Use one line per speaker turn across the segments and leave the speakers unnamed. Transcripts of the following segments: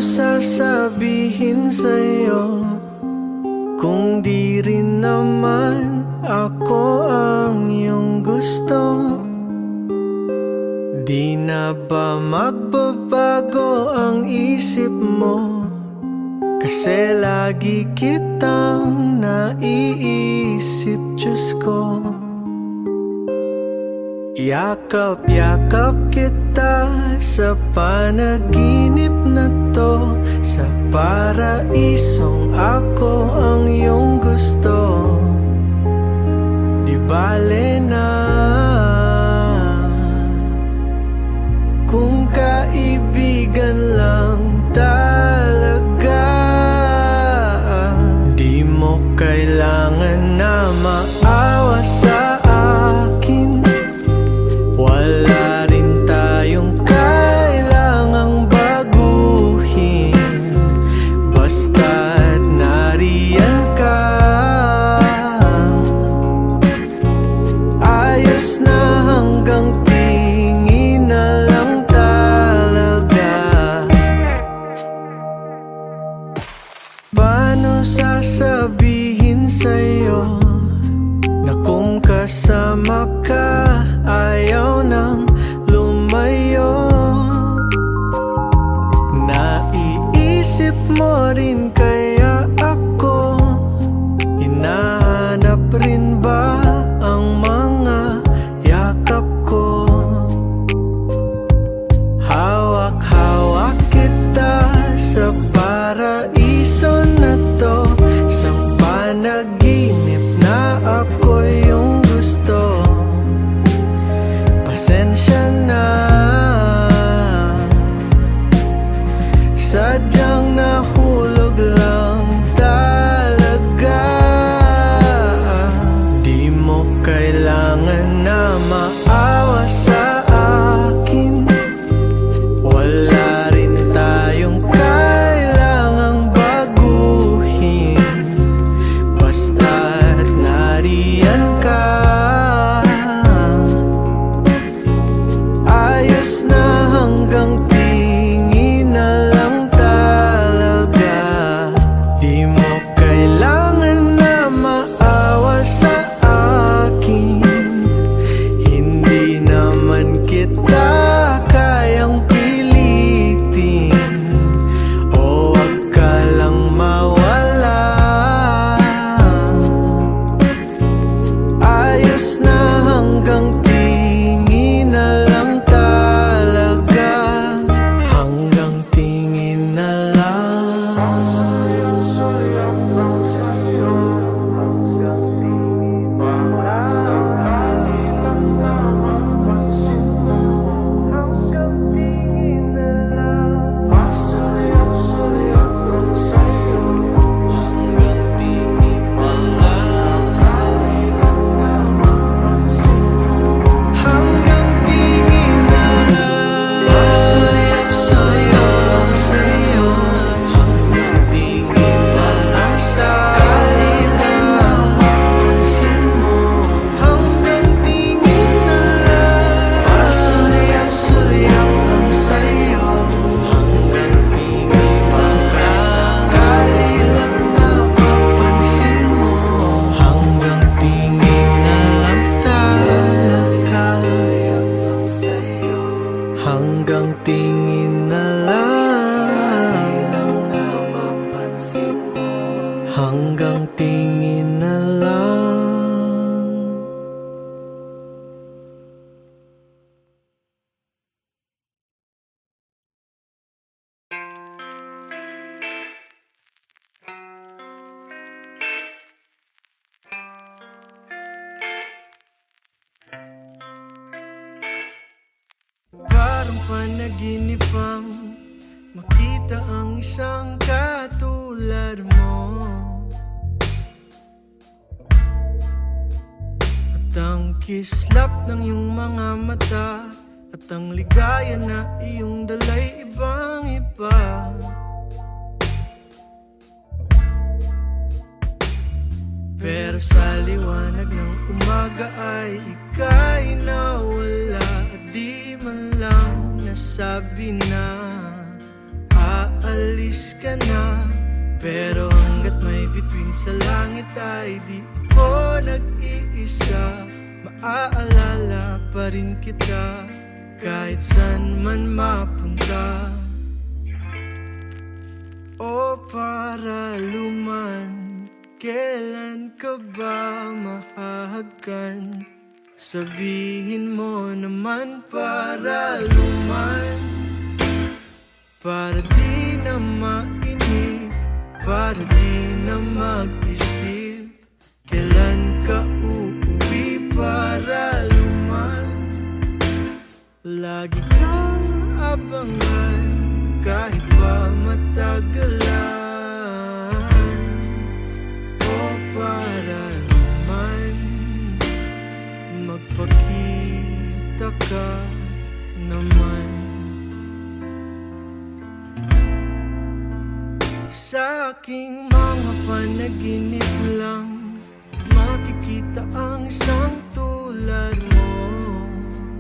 sasabihin sa'yo kung di rin naman ako ang iyong gusto? Di na ba magbabago ang isip mo? Kasi lagi kitang naiisip, Diyos ko. Yakap-yakap kita sa panaginip na to, sa paraisong ako ang iyong gusto. Di bale na kung kaibigan lang talaga, di mo kailangan na maawa sa akin. Wala rin tayong kailangang baguhin, basta't nariyan ka. Ayos na hanggang tingin na lang talaga. Paano sasabihin sa'yo na kung kasama ka ayaw nang lumayo? Naiisip mo rin kaya ako? Hinahanap rin ba ang mga yakap ko? Hawak-hawak kita sa paraiso na to, sa panaginip na ako yung gusto. Pasensya na, sadyang nahulog lang talaga. Di mo kailangan na maawa sa akin. Wala rin tayong kailangang baguhin, basta't nariyan ka. Ayos na hanggang tingin na lang talaga. Di mo kailangan na maawa sa akin. Hindi naman kita kayang pilitin, o wag ka lang mawala. Ayos na hanggang tingin na lang talaga. Hanggang tingin na lang. Sulyap lang sa'yo, baka sakali lang na mapansin mo. Hanggang tingin na lang. Sulyap lang sa'yo, hanggang tingin na lang. Sakali lang na mapansin mo. Hanggang tingin na lang. Sulyap lang sa'yo, hanggang tingin na lang. Sakali lang na mapansin mo. Hanggang tingin na lang. Sulyap lang sa'yo, hanggang tingin na lang. Sakali lang na mapansin mo. Hanggang tingin na lang talaga. Hanggang tingin na lang. Hanggang tingin na lang. Parang panaginipang makita ang isang katulad mo, at ang kislap ng iyong mga mata, at ang ligaya na iyong dalay ibang iba. Pero sa liwanag ng umaga ay ika'y nawala, at di man lang nasabi na aalis. aalis ka na. Pero hanggat may bituin sa langit ay di ako nag-iisa. Maaalala pa rin kita kahit saan man mapunta. O paraluman, kailan ka ba mahahagkan? Sabihin mo naman paraluman, para di na mainip, para di na mag-isip. Kailan ka uuwi paraluman? Lagi kang abangan kahit pa matagalan. O paraluman, magpakita ka naman. Sa aking mga panaginip lang makikita ang isang tulad mo.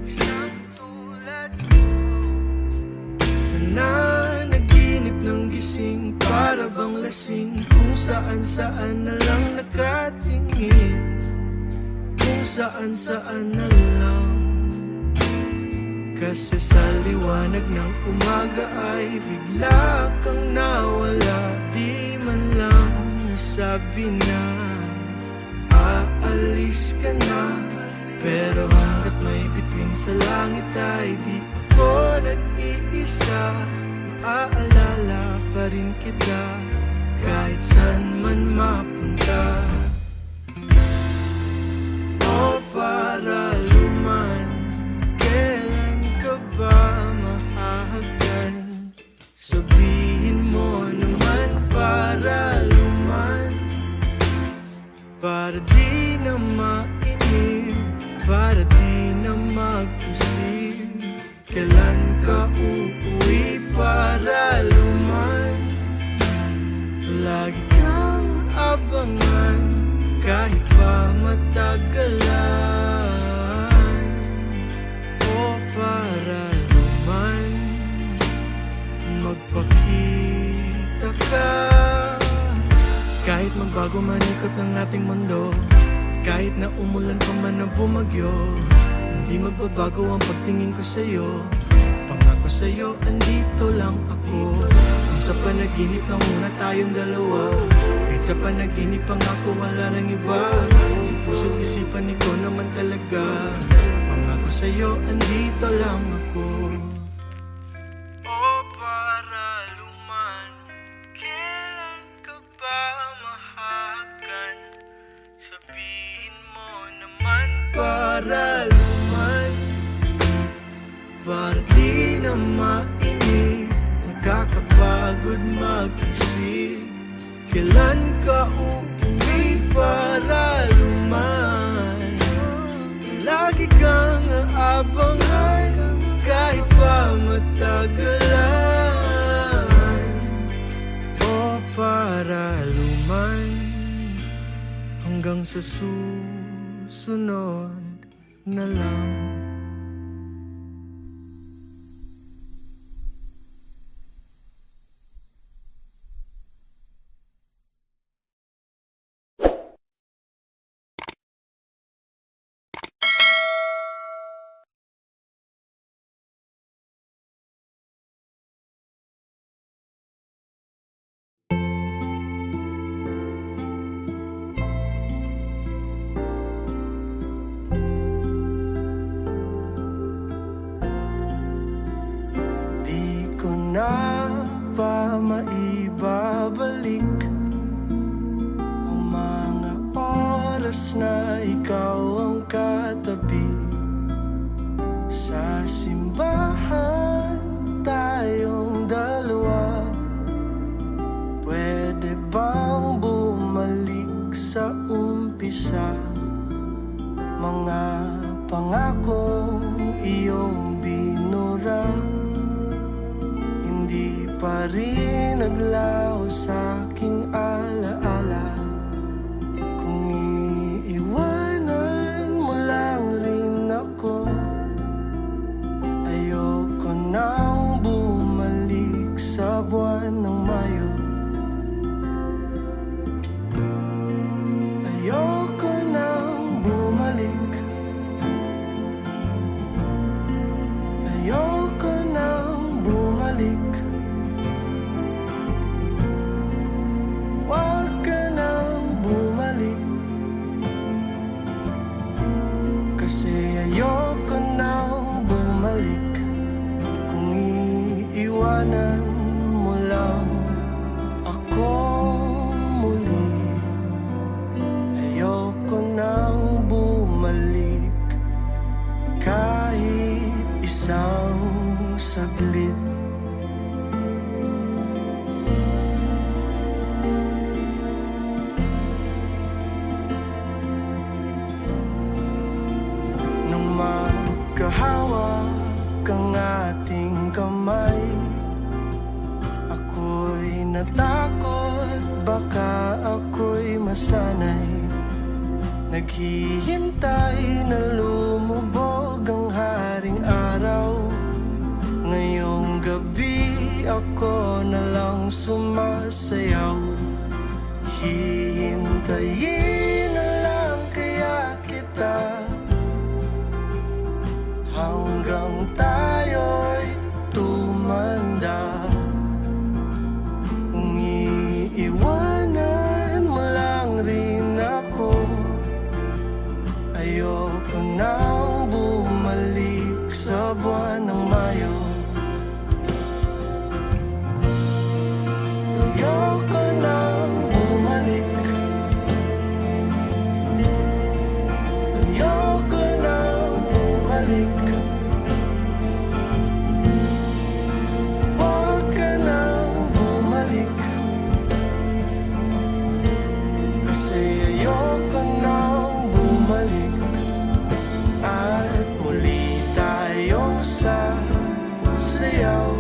Isang tulad mo na naginip ng gising, para bang lasing, kung saan na lang nakatingin, kung saan na lang. Kasi sa liwanag ng umaga ay bigla kang nawala. Di man lang nasabi na aalis ka na. Pero hanggat may bituin sa langit ay di ako nag-iisa. Maaalala pa rin kita kahit saan man mapunta. O paraluman, kailan ka ba mahahagkan? Sabihin mo naman paraluman, para di na mainip, para di na mag-isip. Kailan ka uuwi paraluman? Lagi kang abangan kahit pa matagalan. O paraluman, magpakita ka. Kahit magbago man ikot ng ating mundo, kahit na umulan pa man na bumagyo, hindi magbabago ang pagtingin ko sa'yo. Pangako sa'yo, andito lang ako. Kung sa panaginip lang muna tayong dalawa, kahit sa panaginip pangako wala nang iba. Sa puso't isipan ikaw naman talaga. Pangako sa'yo, andito lang ako. O paraluman, kailan ka ba mahahagkan? Sabihin mo naman paraluman, para di na mainip, nakakapagod mag-isip. Kailan ka uuwi paraluman? Lagi kang aabangan kahit pa matagalan. O paraluman, hanggang sa susunod na lang. Na pa maibabalik ang mga oras na ikaw ang katabi. Sa simbahan tayong dalawa, pwede bang bumalik sa umpisa? Mga pangakong iyong binura, hindi pa rin naglaho sa'king alaala. Kung iiwanan mo lang rin ako, ayoko nang bumalik sa buwan ng akong muli. Ayoko nang bumalik kahit isang saglit. Nung magkahawak ang ating kamay, ako'y natakot, baka ako'y masanay. Naghihintay na lumubog ang haring araw. Ngayong gabi ako na lang sumasayaw. Hihintayin na lang kaya kita hanggang tayo'y tumanda. Kung iiwanan mo lang rin ako, ayoko nang bumalik sa buwan ng Mayo. Ayoko nang bumalik. Ayoko nang bumalik. Huwag ka nang bumalik, kasi ayoko nang bumalik. At muli tayong sasayaw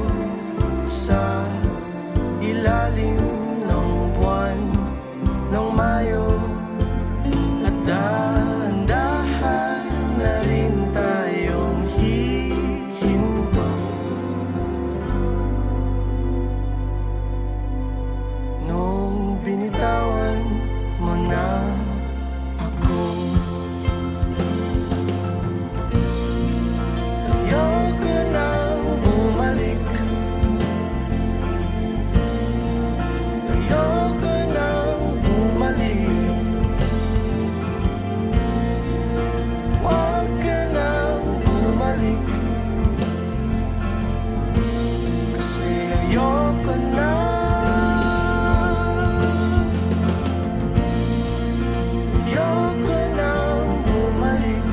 sa ilalim ng buwan ng Mayo. At dahan-dahan na rin tayong hihinto. Nung binitawan mo na ako, ayoko nang bumalik. Ayoko nang bumalik. Huwag ka nang bumalik, kasi ayoko na. Ayoko nang bumalik.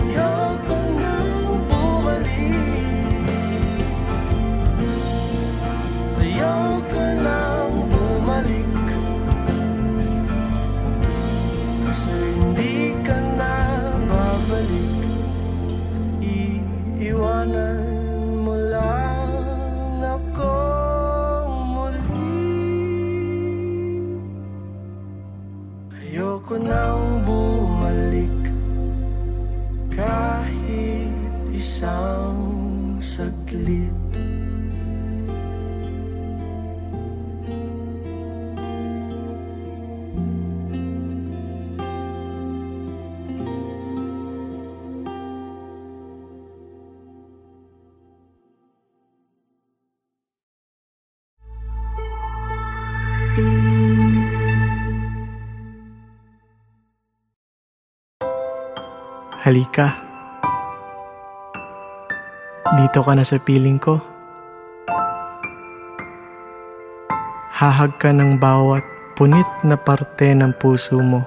Ayoko nang bumalik. Ayoko nang bumalik, kasi hindi ka na babalik. Iiwanan mo lang ako muli. Ayoko nang bumalik kahit isang saglit.
Halika. Dito ka na sa piling ko. Hahag ka ng bawat punit na parte ng puso mo.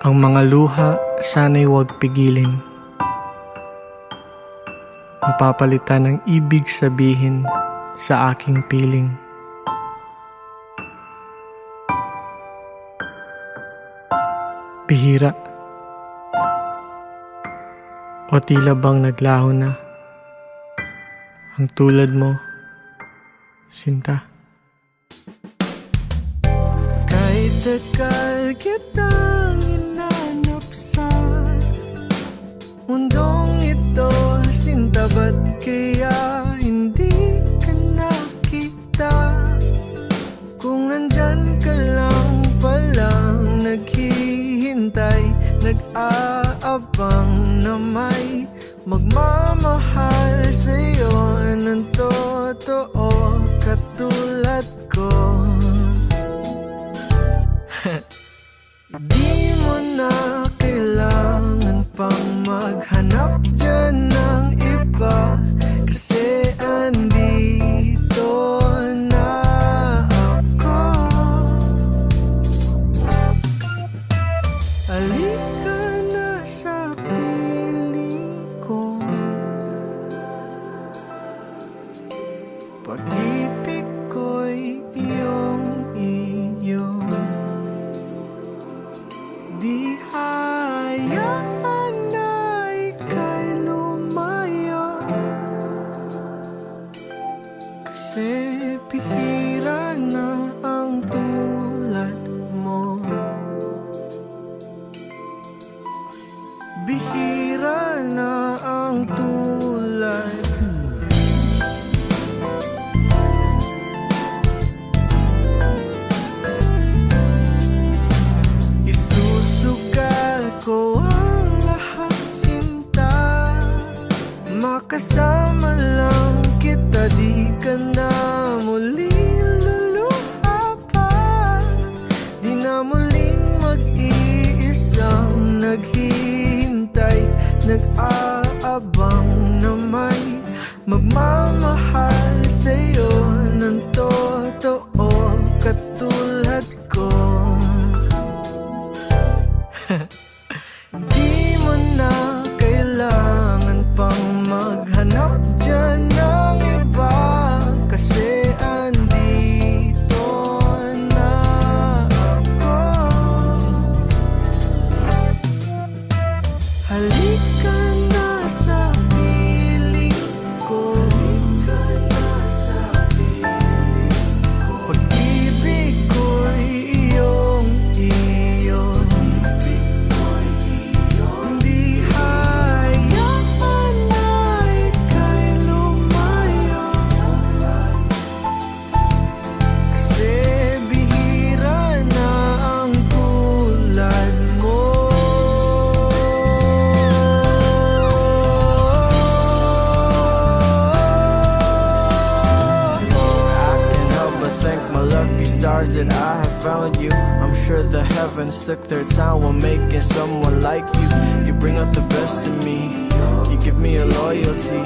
Ang mga luha sana'y huwag pigilin. Mapapalitan ng ibig sabihin sa aking piling. Bihira o tila bang naglaho na ang tulad mo, sinta.
Kahit tagal kitang hinanap sa mundong ito, sinta, ba't kaya hindi ka nakita? Kung nandyan ka lang palang naghihintay, nag-aabang na may magmamahal sa'yo ng totoo katulad ko. Di mo na kailangan pang maghanap dyan ng iba.
Pag-ibig ko'y iyong-iyo, di hayaan na ika'y lumayo. Kasi bihira na ang tulad mo, bihira na ang tulad. Isusugal ko ang lahat, sinta, makasama lang kita, di ka na muling luluha pa. Di na muling mag-iisang naghihintay, nag-aabang na may magmamahal sa'yo ng totoo katulad ko. Di mo na kailangan pang maghanap dyan ng iba, kasi andito na ako. Halika na sa piling ko, pag-ibig ko'y iyong-iyo, di hayaan na ika'y lumayo. Kasi bihira na ang tulad mo. I can't help but thank my lucky stars that I have found you. I'm sure the heavens took their time when making someone like you. You bring out the best in me, you give me your loyalty,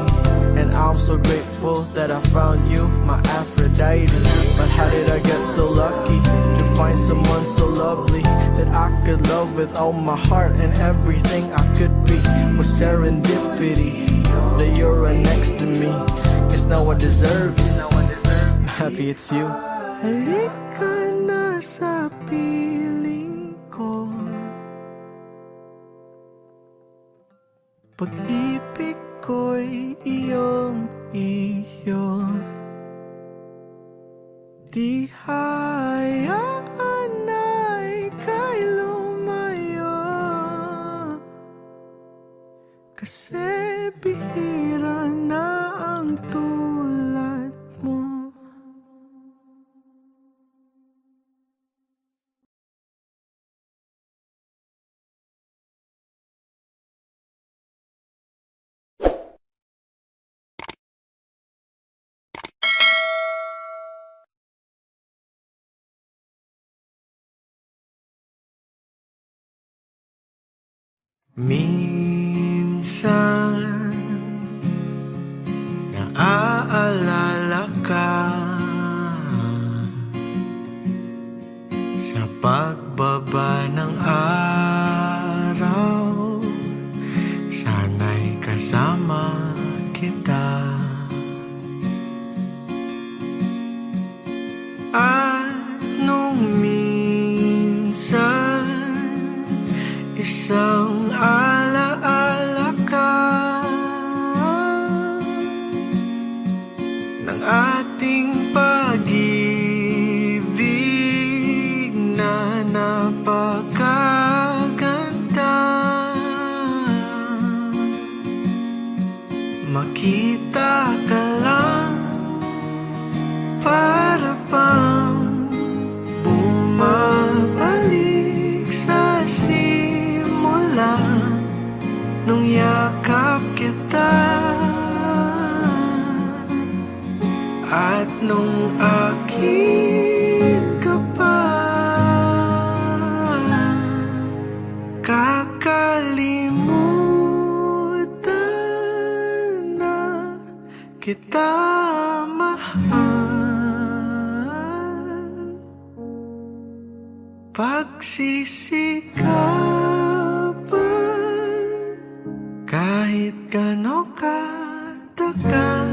and I'm so grateful that I found you, my Aphrodite. But how did I get so lucky to find someone so lovely that I could love with all my heart, and everything I could be was serendipity. That you're right next to me, it's now I deserve you. I'm happy it's you. Halika na sa piling ko, pag-ibig ko'y iyong-iyo, di hayaan na ika'y lumayo. Kasi bihira na ang tulad mo. Minsan naaalala ka sa pagbaba ng araw, sana'y kasama kita. At nung minsan isang alaala ka ng ating pag-ibig na napakaganda. Makita ka lang, para bang bumabalik sa simula nung yakap kita, at nung akin ka pa. Kakalimutan na kita mahal, pagsisikapan kahit gano'n katagal.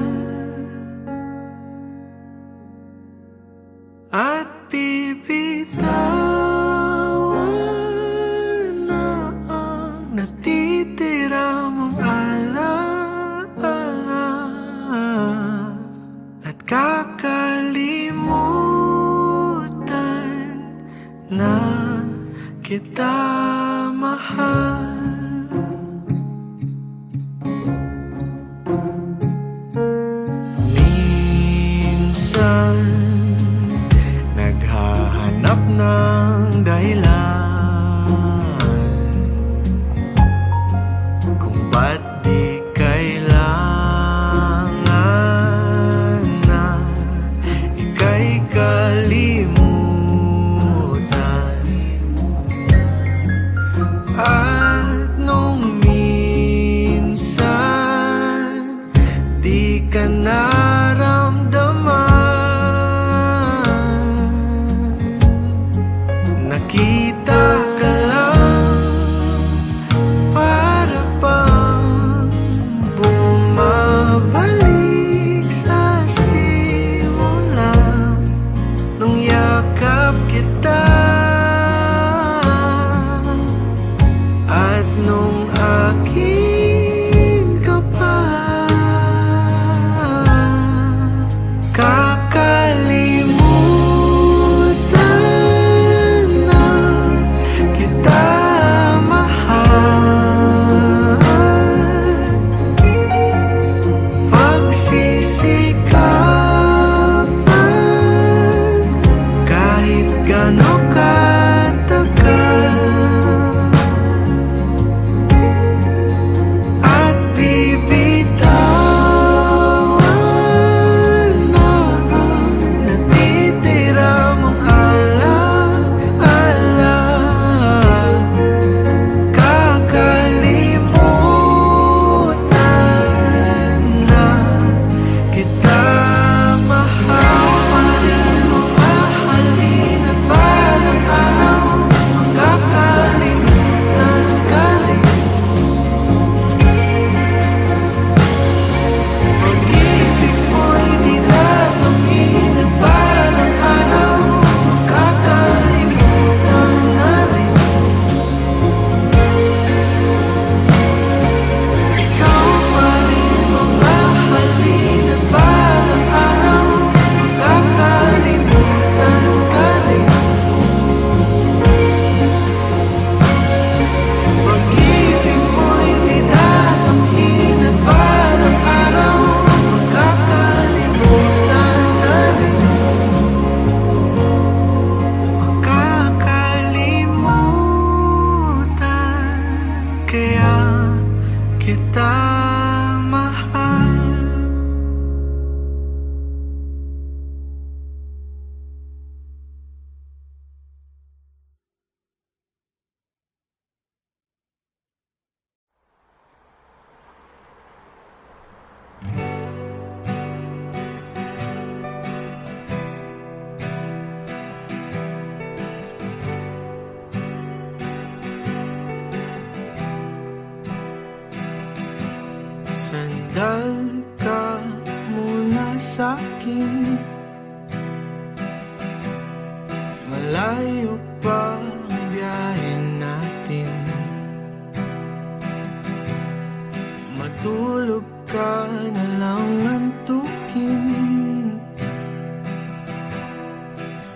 ng dahilan kung ba't di kailangan na ika'y kalimutan. At nung minsan di ka naramdaman, nakita ka lang para bang bumabalik sa simula nung yakap kita. At nung akin ka pa, kakalimutan na kita mahal. Pagsisikapan kahit gano'n katagal, at bibitawan na ang natitira mong ala-ala. Kakalimutan na kita mahal. Pa rin mong mahalin at balang araw makakalimutan ka rin. Pag-ibig mo'y di dadamin at balang araw makakalimutan na rin. Ikaw pa rin mamahalin at balang araw makakalimutan ka rin. Pag-ibig mo'y di dadamin at balang araw makakalimutan na rin. Makakalimutan kaya kita mahal. Sandal ka muna sa'kin, malayo pa ang biyahe natin. Matulog ka na lang antukin,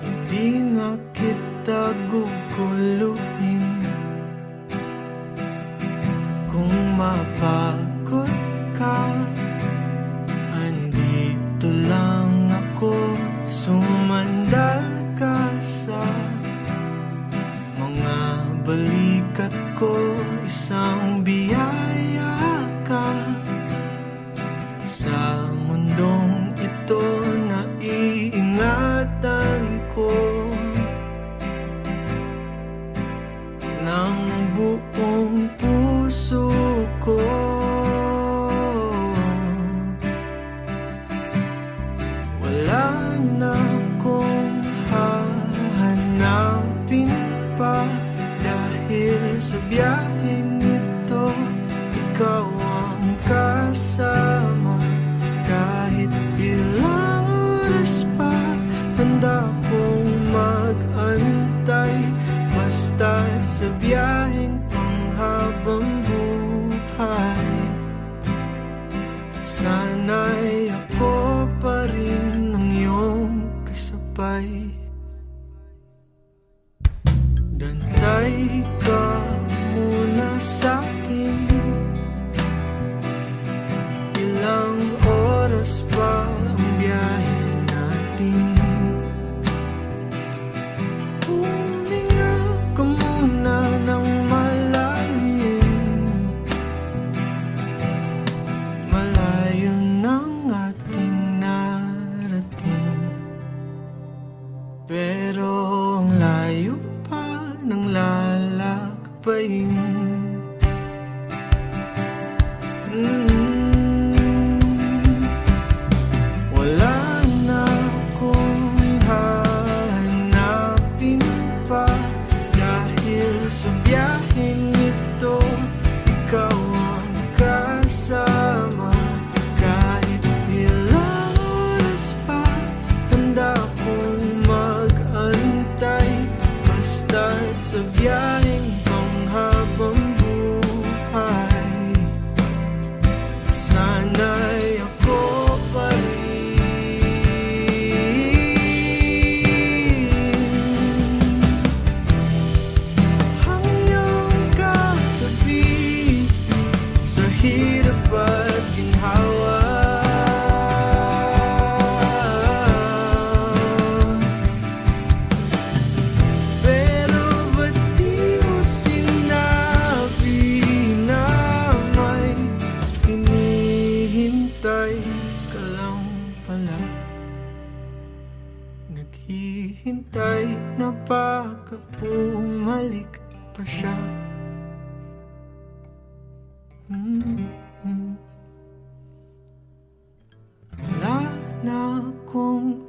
hindi na kita guguluhin. Kung mapagod ka, andito lang ako. Sumandal ka sa mga balikat ko, isang biyaya ka sa mundong ito na iingatan ko ng buong puso ko. Wala na akong hahanapin pa, dahil sa biyaheng ito ikaw ang kasama. Kahit ilang oras pa, handa kong mag-antay, basta't sa biyaheng panghabang buhay. Sana'y ako pa rin ang iyong kasabay. Dantay ka muna sa'kin, ilang oras pa ang biyahe natin. pala. Naghihintay na baka bumalik pa siya. Wala na akong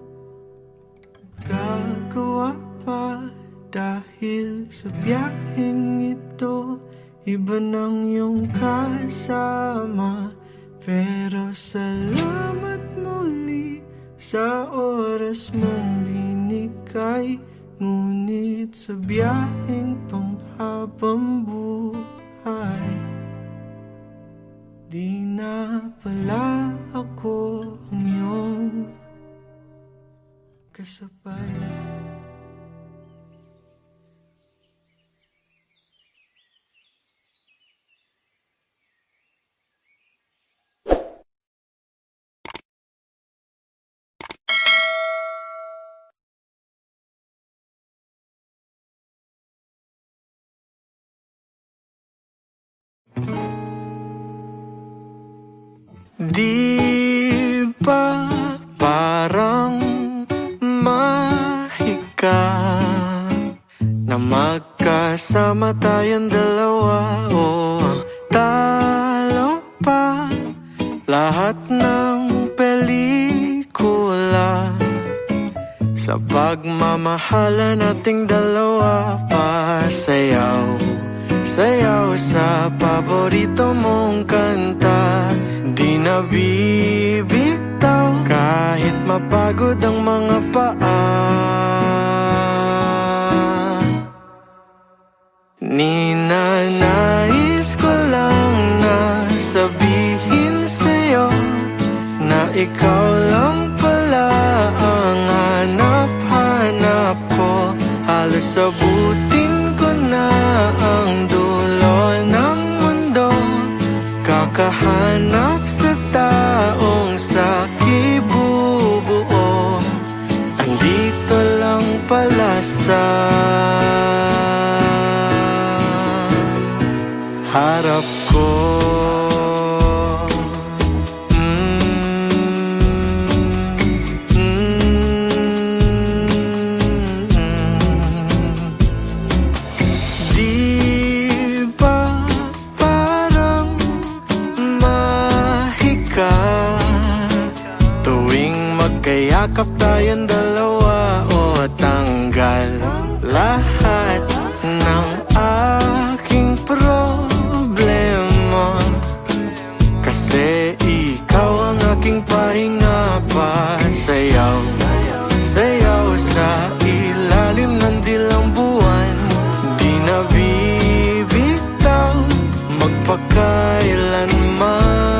gagawa pa dahil sa biyaheng ito. Iba nang iyong kasama. Pero salamat muli sa oras mong binigay. Ngunit sa biyaheng panghabang buhay, di na pala ako ang iyong kasabay. Di ba parang mahika na magkasama tayong dalawa? O talo pa lahat ng pelikula sa pagmamahala nating dalawa. Pasayaw, sayaw sa paborito mong kanta. Di na bibitaw kahit mapagod ang mga paa. Ninanais ko lang na sabihin sa'yo na ikaw lang pala ang hanap-hanap ko. Halos abutin ko na ang dulo ng mundo, kakahanap sa taong sa kibubuo. Andito lang pala sa harap ko. Yakap tayong dalawa o tanggal lahat ng aking problema. Kasi ikaw ang aking pahinga. Pasayaw, sayaw sa ilalim ng dilang buwan. Di na bibitaw magpakailanman.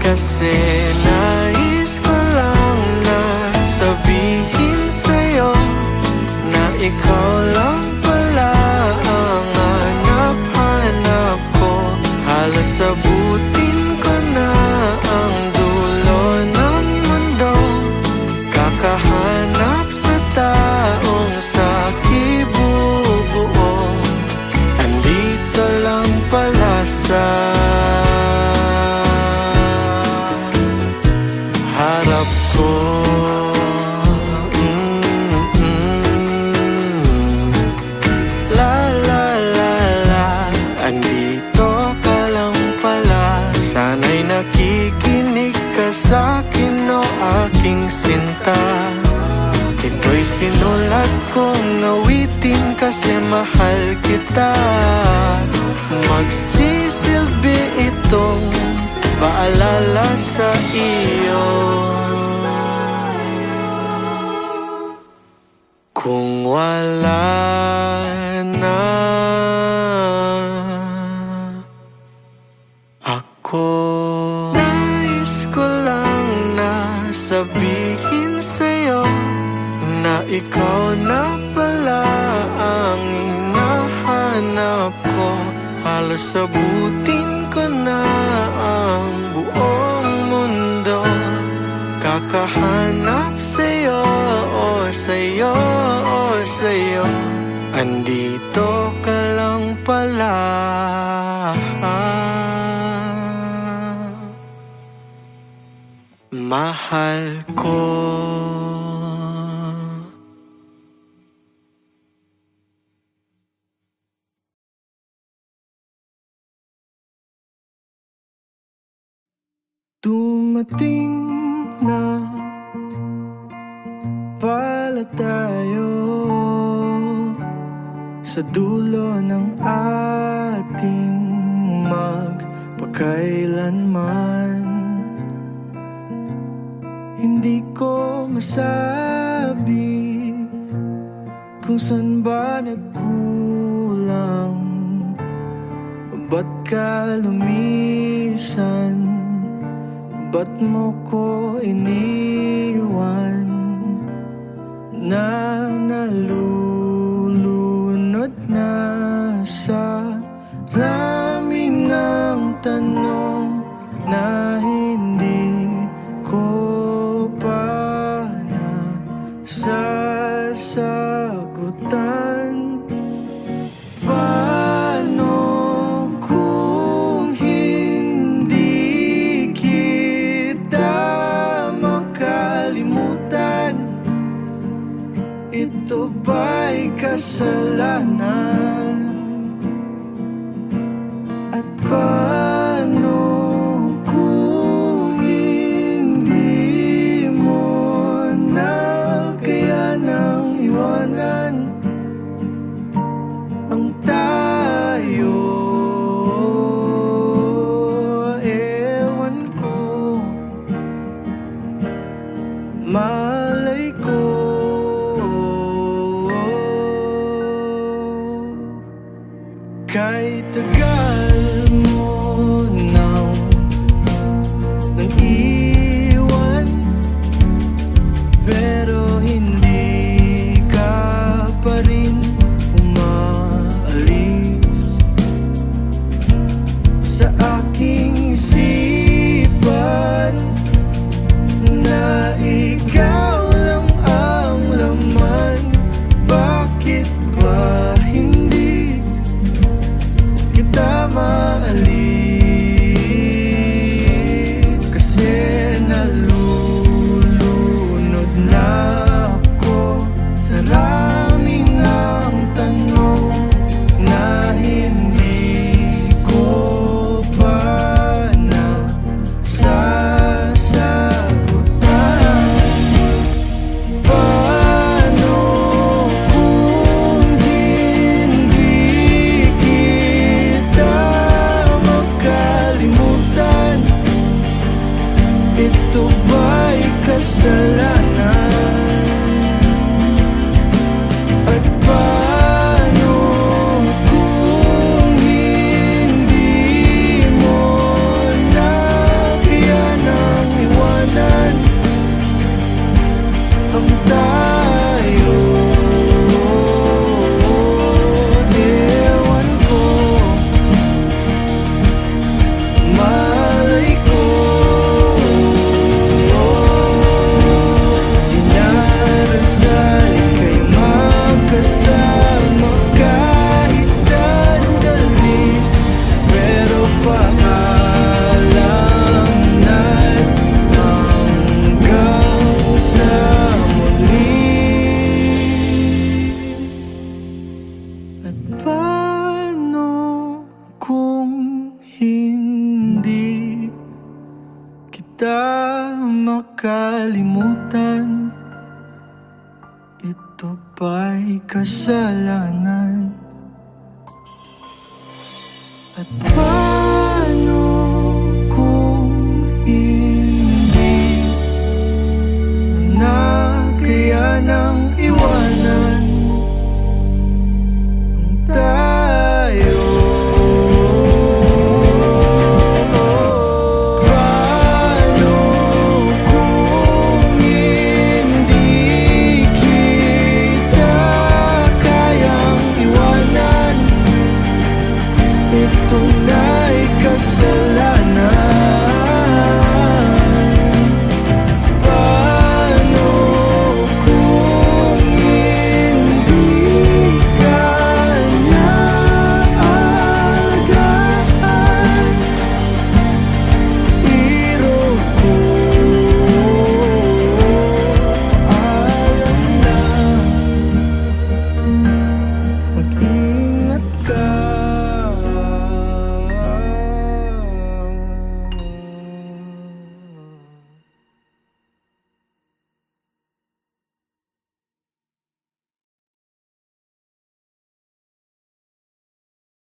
Kasi nais ko lang na sabihin sa'yo na ikaw lang pala ang hanap-hanap ko. Halos abutin ko na ang dulo ng mundo, kakahanap sa taong sa kibubuo. Andito lang pala sa harap ko. La la la la, andito ka lang pala. Sana'y nakikinig ka sa'kin o aking sinta. Ito'y sinulat kong awitin kasi mahal kita. Magsisilbi itong paalala sa iyo. Kung wala na ako, nais ko lang na sabihin sa'yo na ikaw na pala ang hinahanap ko. Halos abutin ko na ang buong mundo, kakahanap sa'yo, o sa'yo, o sa'yo. Andito ka lang pala. mahal ko. Dumating na pala tayo sa dulo ng ating magpakailanman. Hindi ko masabi kung saan ba nagkulang, ba't ka lumisan, ba't mo ko iniwan, na nalulunod na sa rami ng tanong na hindi ko pa nasasagutan. Paano kung hindi kita makalimutan? Ito ba'y kasalanan? At paano kung hindi mo na kaya nang iwanan ang tayo? Ewan ko, malay ko, kahit tagal mo nang iwan, pero hindi ka pa rin umaalis sa aking isipan, na ikaw lang ang laman. Bakit ba hindi kita maalis? Kasi nalulunod na ako sa rami ng tanong na hindi ko pa nasasagutan. Paano kung hindi kita makalimutan? Ito ba'y kasalanan? At paano kung hindi mo na kaya nang iwanan ang tayo? Ewan ko, malay ko, dinarasal ika'y makasama kahit sandali, pero paalam na't hanggang sa muli. At paano kung hindi kita makalimutan? Ito ba'y kasalanan?